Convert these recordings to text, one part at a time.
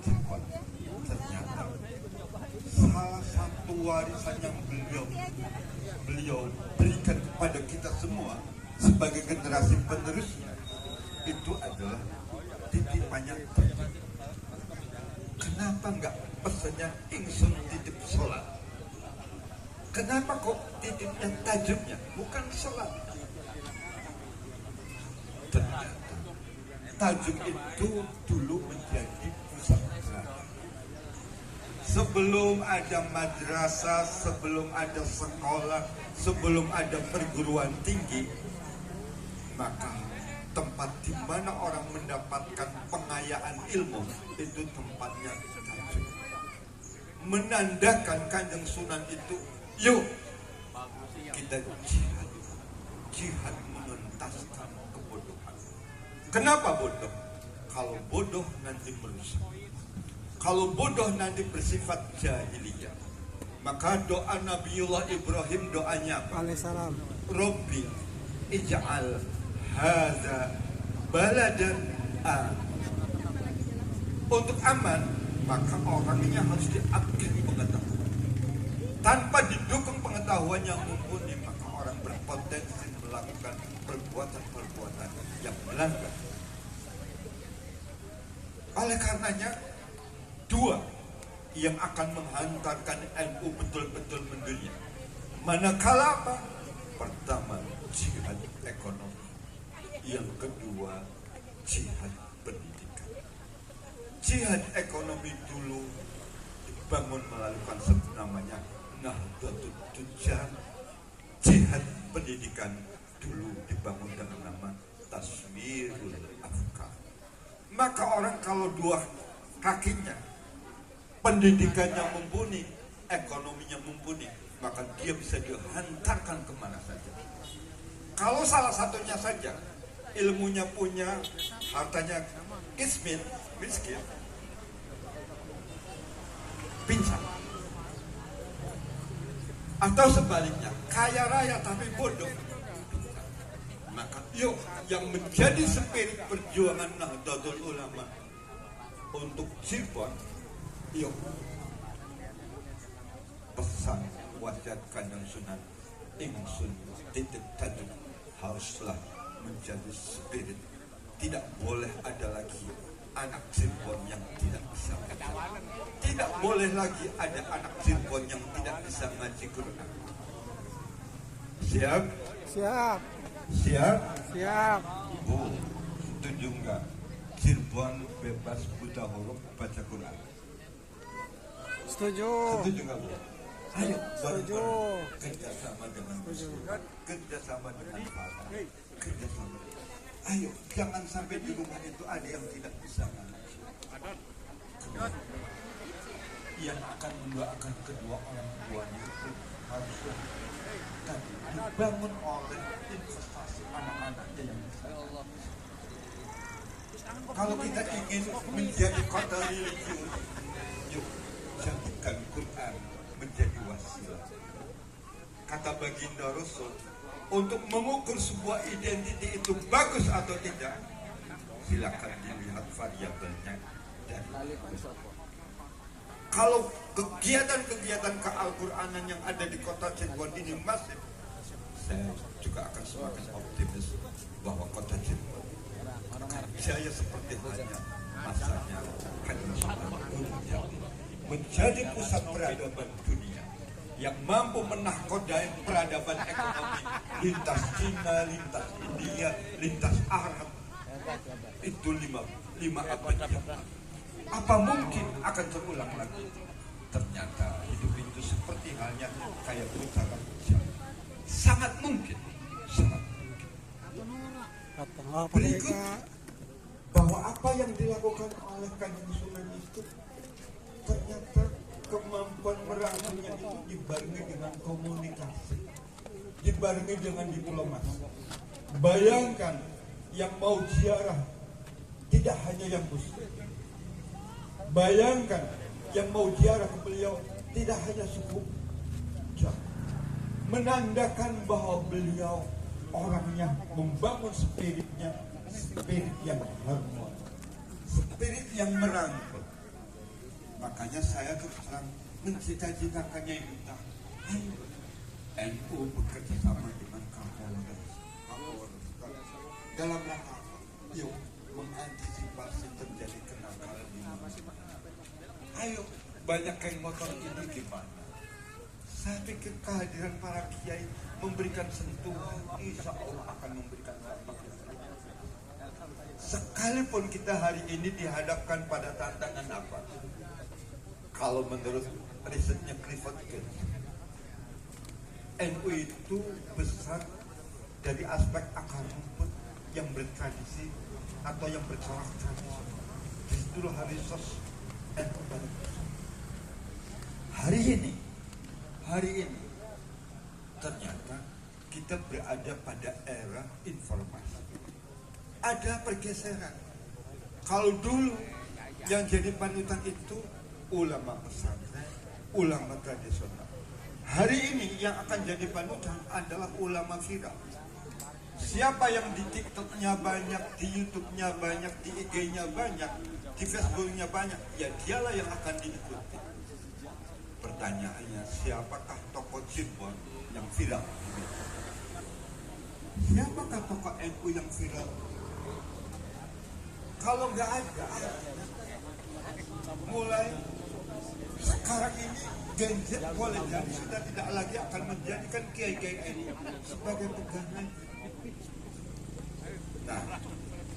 Cirebon. Ternyata salah satu warisan yang beliau berikan kepada kita semua sebagai generasi penerusnya itu adalah titipannya. Kenapa enggak pesannya ingsun titip sholat? Kenapa kok titipnya tajuknya bukan sholat? Ternyata tajuk itu dulu menjadi pusat gerakan. Sebelum ada madrasah, sebelum ada sekolah, sebelum ada perguruan tinggi, maka tempat di mana orang mendapatkan pengayaan ilmu itu tempatnya tajuk. Menandakan Kanjeng Sunan itu, yuk kita jihad menuntaskan kebodohan. Kenapa bodoh? Kalau bodoh nanti merusak. Kalau bodoh nanti bersifat jahiliyah. Maka doa Nabiullah Ibrahim, doanya apa? Alaihissalam. Robbi ij'al hadza baladan aman. Untuk aman, maka orangnya harus diakili pengetahuan. Tanpa didukung pengetahuan yang mumpuni, maka orang berpotensi melakukan perbuatan-perbuatan yang melanggar. Oleh karenanya, dua yang akan menghantarkan NU betul-betul mendunia. Manakala apa? Pertama, jihad ekonomi. Yang kedua, jihad pendidikan. Jihad ekonomi dulu dibangun melalui konsep namanya Nahdlatul Tujar. Jihad pendidikan dulu dibangun dengan nama Taswirul Afkar. Maka orang kalau dua kakinya, pendidikannya mumpuni, ekonominya mumpuni, maka dia bisa dihantarkan kemana saja. Kalau salah satunya saja, ilmunya punya, hartanya miskin, pincang. Atau sebaliknya, kaya raya tapi bodoh. Maka yuk, yang menjadi spirit perjuangan Nahdlatul Ulama untuk Cirebon, yuk pesan wasiat Kanjeng Sunan, ingsun titip tajuk haruslah menjadi spirit. Tidak boleh ada lagi anak Cirebon yang tidak bisa baca. Tidak boleh lagi ada anak Cirebon yang tidak bisa ngaji Quran. Siap? Siap. Siap? Siap. Bu, setuju enggak? Cirebon bebas buta huruf baca Quran. Setuju. Setuju enggak, Bu? Ayo, Setuju. kerjasama dengan kerjasama dengan Fatah, kerjasama. Ayo, jangan sampai di rumah itu ada yang tidak bisa ngaji. Yang akan mendoakan kedua orang tuanya itu haruslah tadi dibangun oleh investasi anak-anaknya yang besar. Kalau kita ingin menjadi kota religius, yuk jadikan Quran menjadi wasilah. Kata baginda Rasul, untuk mengukur sebuah identitas itu bagus atau tidak, silakan dilihat variabelnya dari kalau kegiatan-kegiatan ke-Al-Quranan yang ada di kota Cirebon ini masif, saya juga akan semakin optimis bahwa kota Cirebon jaya seperti hanya masanya Kanjeng Sunan menjadi pusat peradaban dunia yang mampu menahkodai peradaban ekonomi lintas Cina, lintas India, lintas Arab. Itu lima abad yang lalu. Apa mungkin akan terulang lagi? Ternyata hidup itu seperti halnya kayak putaran jam. Sangat mungkin, sangat mungkin. Berikut bahwa apa yang dilakukan oleh Kanjeng Sunan itu ternyata kemampuan merangkulnya itu dibarengi dengan komunikasi, dibarengi dengan diplomasi. Bayangkan yang mau ziarah tidak hanya yang muslim. Bayangkan yang mau ziarah ke beliau tidak hanya suku Jawa. Menandakan bahwa beliau orangnya membangun spiritnya, spirit yang harmonis, spirit yang merangkul. Makanya saya terus terang mencita-citakannya itu. Ayo, NU bekerja sama dengan Kapolres dalam rangka apa? Yuk, mengantisipasi terjadi kenakalan di mana. Ayo, banyak geng motor ini gimana? Saya pikir kehadiran para kiai memberikan sentuhan, insya Allah akan memberikan dampak. Sekalipun kita hari ini dihadapkan pada tantangan apa? Kalau menurut risetnya Clifford Geertz, NU itu besar dari aspek akar rumput yang bertradisi atau yang bercorak tradisi. Justru Harisos NU paling besar. Hari ini ternyata kita berada pada era informasi. Ada pergeseran. Kalau dulu yang jadi panutan itu ulama pesantren, ulama tradisional. Hari ini yang akan jadi panutan adalah ulama viral. Siapa yang di TikTok-nya banyak, di YouTube-nya banyak, di IG-nya banyak, di Facebook-nya banyak, ya dialah yang akan diikuti. Pertanyaannya, siapakah tokoh simbol yang viral? Siapakah tokoh NU yang viral? Kalau nggak ada, mulai sekarang ini Gen Z boleh jadi sudah tidak lagi akan menjadikan kiai-kiai NU sebagai pegangan. Nah,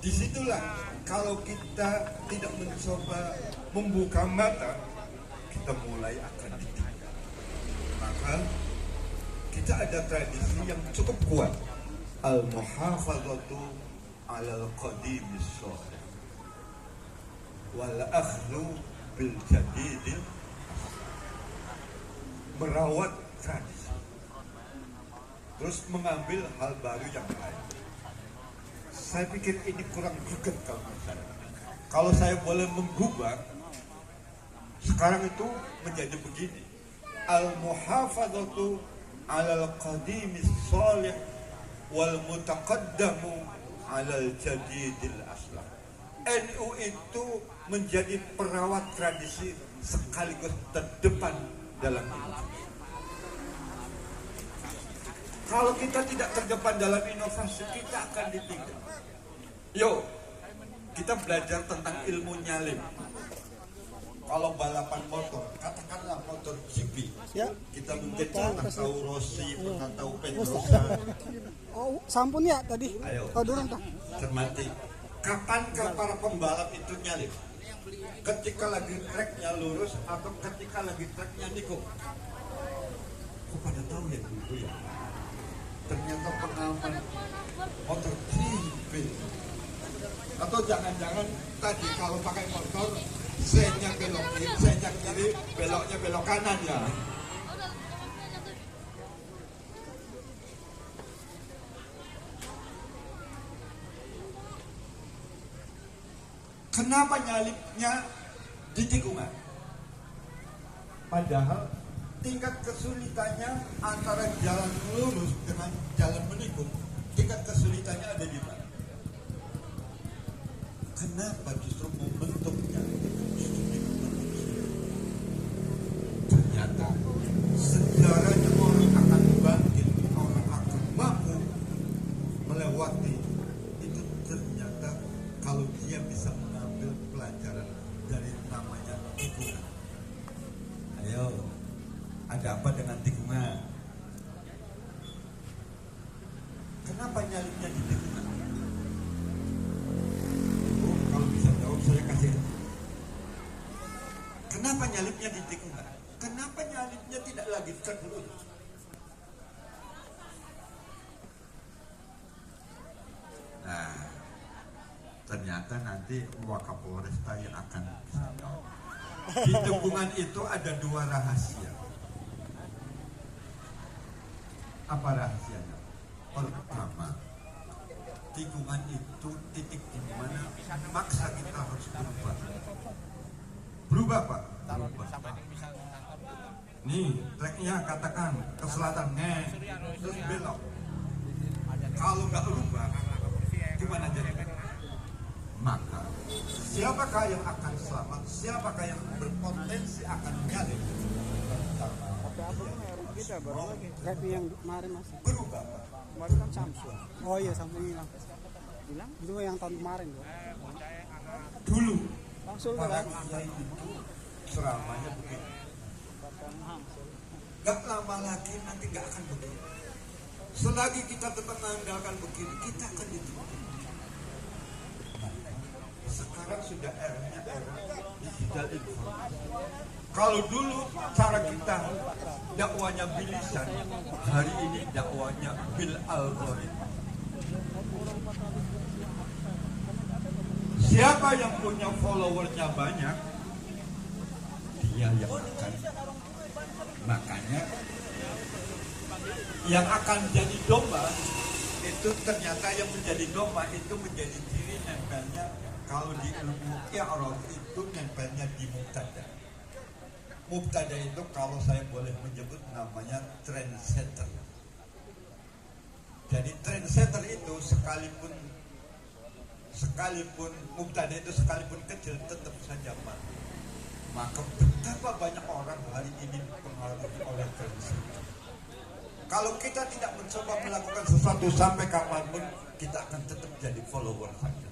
disitulah kalau kita tidak mencoba membuka mata, kita mulai akan ditinggal. Maka kita ada tradisi yang cukup kuat, al-muhafazatu alal qadimis sholih wal akhlu bil jadidil, merawat tradisi terus mengambil hal baru yang lain. Saya pikir ini kurang greget kalau saya. Kalau saya boleh menggubah, sekarang itu menjadi begini, al-muhafazatu alal qadimis sholih wal mutaqaddamu alal jadidil aslah. NU itu menjadi perawat tradisi sekaligus terdepan dalam inovasi. Kalau kita tidak terdepan dalam inovasi, kita akan ditinggal. Yuk, kita belajar tentang ilmu nyalip. Kalau balapan motor, katakanlah motor GP, ya. Kita mungkin pernah tahu Rossi, pernah tahu Pedrosa. Oh, sampun ya tadi. Ayo, durung tak? cermati. Kapankah para pembalap itu nyalip? Ketika lagi treknya lurus atau ketika lagi treknya nikung? Kok pada tahu ya dulu ya? Ternyata pengaman motor GP. Atau jangan-jangan tadi kalau pakai motor, sennya belok kiri, sennya kiri, beloknya belok kanan ya. Kenapa nyalipnya di tikungan? Padahal tingkat kesulitannya antara jalan lurus dengan jalan menikung, tingkat kesulitannya ada di mana? Kenapa justru momentumnya justru di manusia? Ternyata sejarahnya orang akan bangkit, orang akan mampu melewati itu. Ternyata kalau dia bisa mengambil pelajaran dari namanya tikungan. Ayo, ada apa dengan tikungan? Kenapa nyalipnya di tikungan? Kalau bisa jawab saya kasih. Kenapa nyalipnya di tikungan? Kenapa nyalipnya tidak lagi terlurus? Nah, ternyata nanti Wakapolres yang akan jawab. Di tikungan itu ada dua rahasia. Apa rahasianya? Pertama, tikungan itu titik di mana maksa kita harus berubah. Berubah Pak? Berubah. Nih, treknya katakan ke selatan, terus belok. Kalau nggak berubah, gimana jadi? Maka Siapakah yang akan selamat? Siapakah yang berpotensi akan nyalip? Kita baru lagi. Kayak yang kemarin mas. Berubah. Kemarin kan Samsung. Oh iya Samsung hilang. Hilang? Itu yang tahun kemarin tuh. Dulu Langsung para kan? kiai itu ceramahnya begini. Gak lama lagi nanti gak akan begini. Selagi kita tetap mengandalkan begini, kita akan ditutup. Sekarang sudah era digital informasi. Kalau dulu cara kita dakwanya bilisan, hari ini dakwanya bil algoritma. Siapa yang punya followernya banyak, dia yang akan. Makanya yang akan jadi domba itu ternyata yang menjadi domba itu menjadi ciri nempelnya. Kalau di ilmu i'rab itu nempelnya di mubtada. Mubtada itu kalau saya boleh menyebut namanya trendsetter. Jadi trendsetter itu sekalipun mubtada itu sekalipun kecil tetap saja mati. Maka betapa banyak orang hari ini dipengaruhi oleh trendsetter. Kalau kita tidak mencoba melakukan sesuatu sampai kapanpun, kita akan tetap jadi follower saja.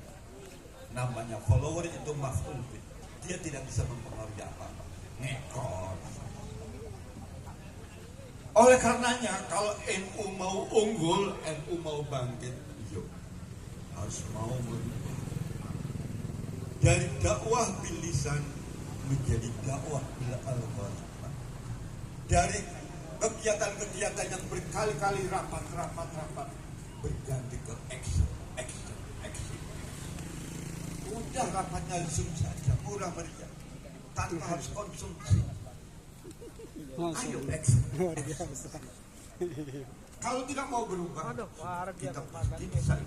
Namanya follower itu maf'ul bih. Dia tidak bisa mempengaruhi apa-apa. Ngekor. Oleh karenanya kalau NU mau unggul, NU mau bangkit, yuk harus mau berubah. Dari dakwah bil lisan menjadi dakwah bil algoritma. Dari kegiatan-kegiatan yang berkali-kali rapat berganti ke action. Udah rapatnya Zoom saja, murah meriah, tanpa harus konsumsi. Ayo action. Kalau tidak mau berubah, kita pasti bisa.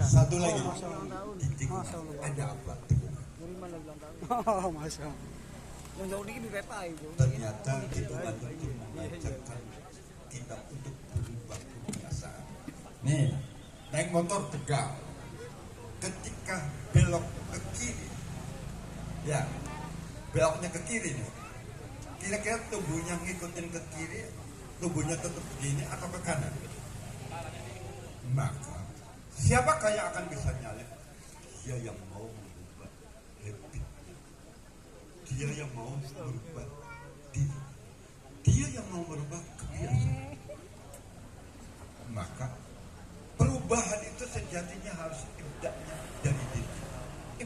Satu lagi, ada apa? Oh masya Allah. Yang jauh dikit di kereta itu. Ternyata itu mengajarkan kita untuk berubah kebiasaan. Nih, naik motor tegal. Ketika belok ke kiri, ya beloknya ke kiri nih. Kira-kira tubuhnya ngikutin ke kiri, tubuhnya tetap begini atau ke kanan? Maka siapakah yang akan bisa nyalip? Dia yang mau merubah habit. Dia yang mau merubah diri. Dia yang mau merubah kebiasaan. Maka perubahan itu sejatinya harus ibda'nya dari diri.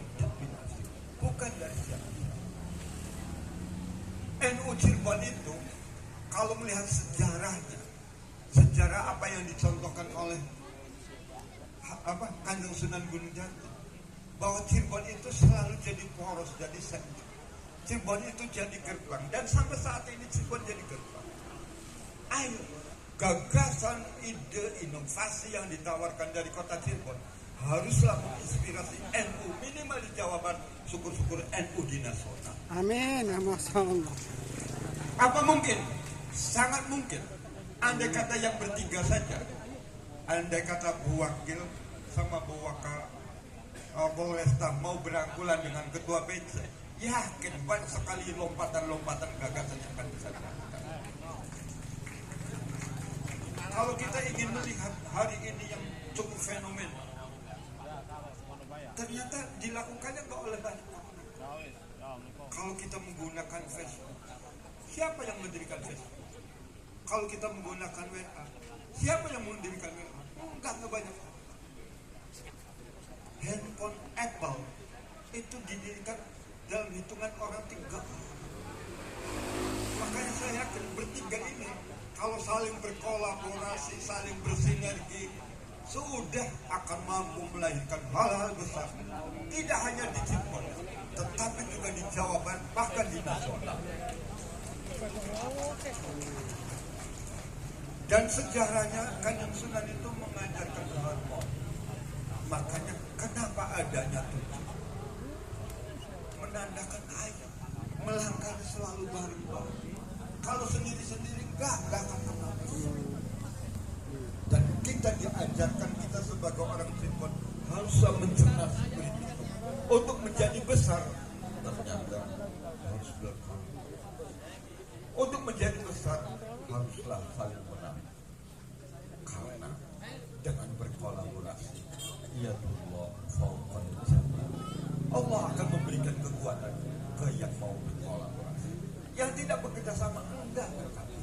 Ibda' bin nafsi, bukan dari siapa. NU Cirebon itu kalau melihat sejarahnya, sejarah apa yang dicontohkan oleh Kanjeng Sunan Gunung Jati, bahwa Cirebon itu selalu jadi poros, jadi sentrum. Cirebon itu jadi gerbang, dan sampai saat ini Cirebon jadi gerbang. Ayo, gagasan, ide, inovasi yang ditawarkan dari kota Cirebon haruslah menginspirasi NU, minimal di Jawa Barat, syukur-syukur NU di nasional. Amin, ya Masya Allah. Apa mungkin? Sangat mungkin. Andai kata yang bertiga saja, andai kata Bu Wakil sama Bu Waka Polresta mau berangkulan dengan Ketua PC, yakin banyak sekali lompatan-lompatan gagasan yang akan bisa dilakukan. Kalau kita ingin melihat hari ini yang cukup fenomenal, ternyata dilakukannya nggak oleh banyak orang. Kalau kita menggunakan Facebook, siapa yang mendirikan Facebook? Kalau kita menggunakan WA, siapa yang mendirikan WA? Enggak banyak. Handphone Apple itu didirikan dalam hitungan orang 3. Makanya saya yakin bertiga ini kalau saling berkolaborasi, saling bersinergi, sudah akan mampu melahirkan hal-hal besar. Tidak hanya di Cirebon, tetapi juga di Jawa Barat, bahkan di nasional. Dan sejarahnya Kanjeng Sunan itu mengajarkan harmoni. Makanya kenapa adanya tujuh? Menandakan ayat, melangkah selalu bareng-bareng. Kalau sendiri-sendiri enggak akan kemana. Dan kita diajarkan, kita sebagai orang Cirebon harus mencerna seperti itu. Untuk menjadi besar ternyata harus berkorban. Untuk menjadi besar haruslah saling menang. Karena dengan berkolaborasi, ya Allah, fauqal jabal. Allah akan memberikan kekuatan ke yang mau berkolaborasi. Yang tidak bekerja sama enggak berkata.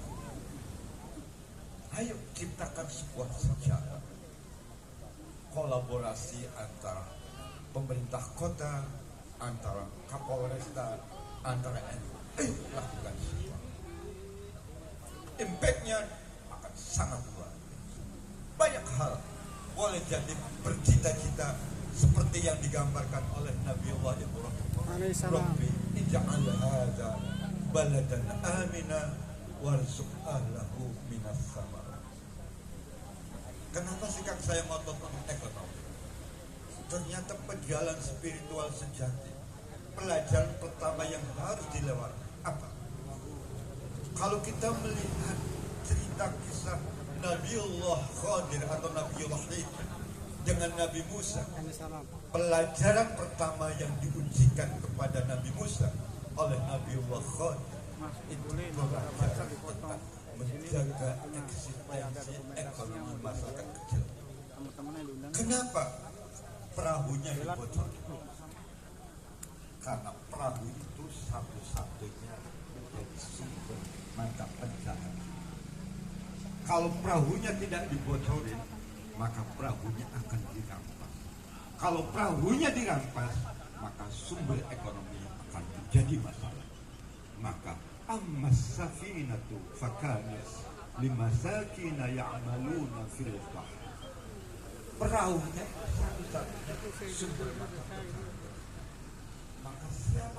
Ayo ciptakan sebuah sejarah kolaborasi antara pemerintah kota, antara Kapolresta, antara NU. Lakukan semua. Impact-nya akan sangat luar biasa. Banyak hal boleh jadi bercita-cita seperti yang digambarkan oleh Nabi Allah Ibrahim. Rabbi ij'al hadza baladan amina warzuq ahlahu minas samarat. Kenapa sih Kang saya ngotot untuk ekonomi? Ternyata perjalanan spiritual sejati, pelajaran pertama yang harus dilewati apa? Kalau kita melihat cerita kisah Nabiullah Khadir atau Nabiullah Hid dengan Nabi Musa, pelajaran pertama yang diujikan kepada Nabi Musa oleh Nabiullah Khadir itu pelajaran tentang menjaga eksistensi ekonomi masyarakat kecil. Kenapa perahunya dibocor? Karena perahu itu satu-satunya menjadi sumber mata pencaharian. Kalau perahunya tidak dibocorin, maka perahunya akan dirampas. Kalau perahunya dirampas, maka sumber ekonomi akan menjadi masalah. Maka ammas safinatu fakanat limasakina ya'maluna fil bahr. Perahunya satu-satunya sumber mata pencaharian. Maka siapa